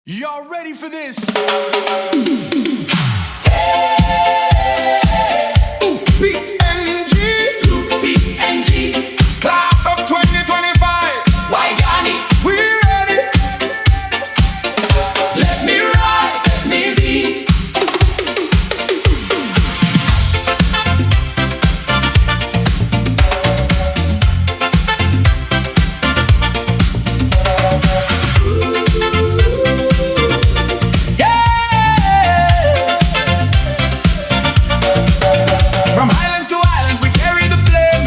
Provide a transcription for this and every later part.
Y'all ready for this? UPNG Class of 2025. Waigani, We ready? let me rise, let me be. From islands to islands, we carry the flame.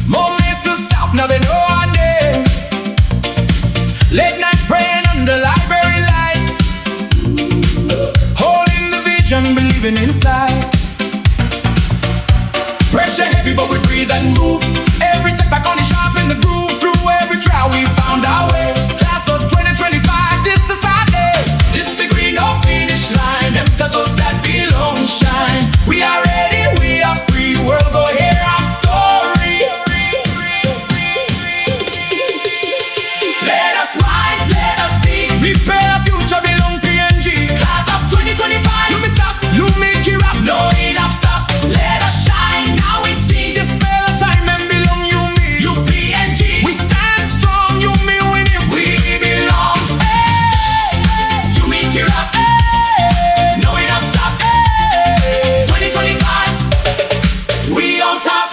Moments to south, now they know our name. Late nights praying under library lights, holding the vision, believing inside. Pressure heavy, but we breathe and move. Every setback only sharpen the groove. Through every trial, we found our way. Class of 2025, this is our day. This degree, no finish line. Them tassels that belong shine. We are ready, we are free. World, go hear our story. Let us rise, let us be. Prepare future, belong PNG. Class of 2025, You may stop, you make it rap. no enough stop. Let us shine, now we see. This spell of time and belong you me. UPNG, We stand strong, you me winning. we belong. Hey, you make it up. Hey, no enough stop. Hey, 2025, we on top.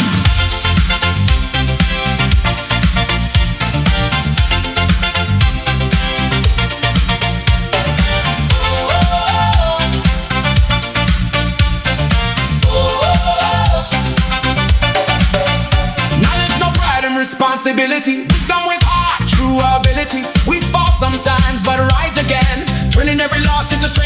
Knowledge, no pride and responsibility. Wisdom with heart, true ability. We fall sometimes, but rise again. Turning every loss into strength.